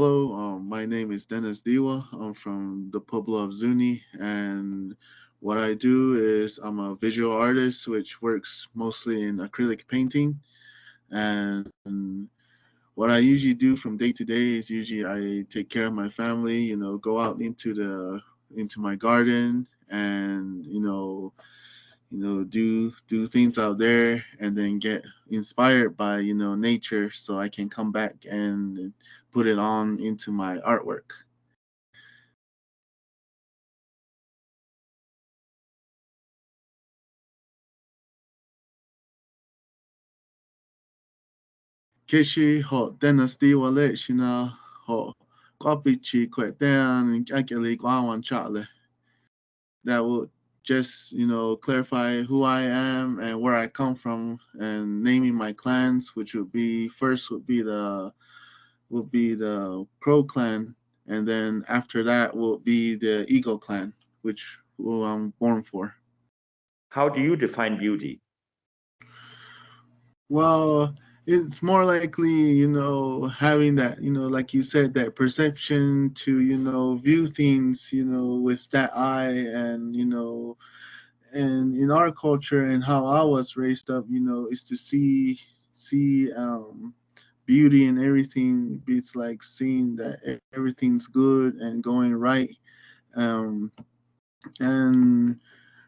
Hello, my name is Dewa. I'm from the Pueblo of Zuni, and what I do is I'm a visual artist, which works mostly in acrylic painting. And what I usually do from day to day is usually I take care of my family. Go out into my garden and do things out there, and then get inspired by nature, so I can come back and put it on into my artwork. Kishi ho dynasty walechina ho kopichi kwetan akili kwawan chale. That will just clarify who I am and where I come from, and naming my clans, which would be first would be the Crow clan, and then after that will be the Eagle clan, which who I'm born for. How do you define beauty? Well, it's more likely, having that, like you said, that perception to, view things, with that eye, and in our culture and how I was raised up, is to see beauty in everything. It's like seeing that everything's good and going right. Um, and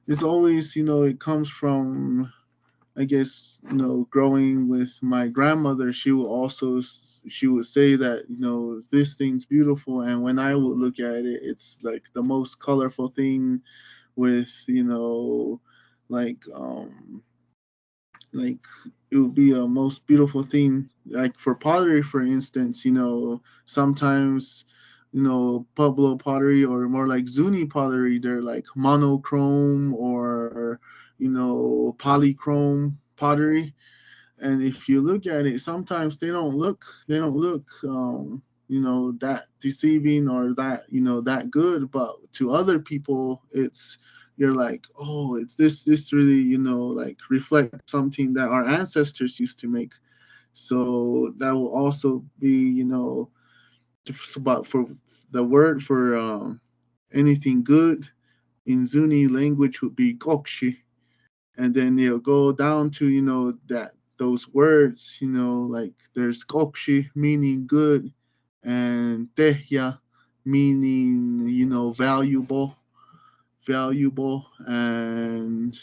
it's always, it comes from, I guess, growing with my grandmother. She would say that, this thing's beautiful, and when I would look at it, it's like the most colorful thing, with like like it would be a most beautiful thing, like for pottery, for instance. Sometimes, Pueblo pottery, or more like Zuni pottery, they're like monochrome, or polychrome pottery. And if you look at it, sometimes they don't look that deceiving, or that good. But to other people, you're like, oh, it's this really, like reflect something that our ancestors used to make. So that will also be, but for the word for anything good in Zuni language would be kokshi. And then they'll go down to, that those words, like there's kokshi, meaning good, and tehya, meaning, valuable. And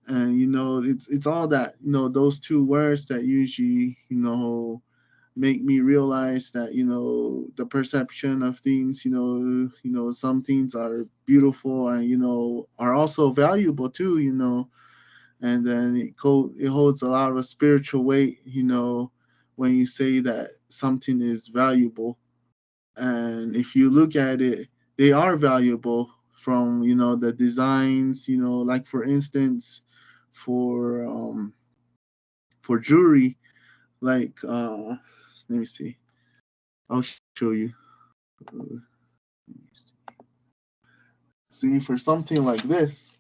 it's all that, those two words that usually, make me realize that, the perception of things, some things are beautiful, and are also valuable too. And then it holds a lot of spiritual weight, when you say that something is valuable. And if you look at it, they are valuable, from the designs, like for instance, for jewelry, like let me see, I'll show you. Uh, See, for something like this,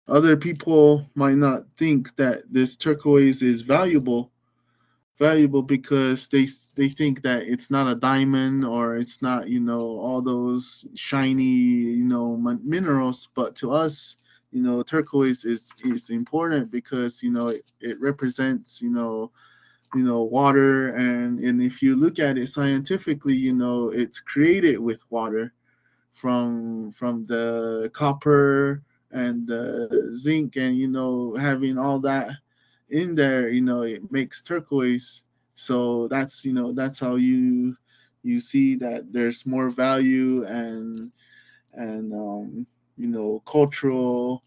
other people might not think that this turquoise is valuable, because they think that it's not a diamond, or it's not, all those shiny, minerals. But to us, turquoise is important, because it represents, water. And if you look at it scientifically, it's created with water, from the copper and the zinc, and having all that in there, it makes turquoise. So that's how you see that there's more value, and cultural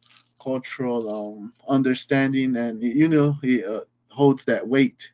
understanding, and it holds that weight.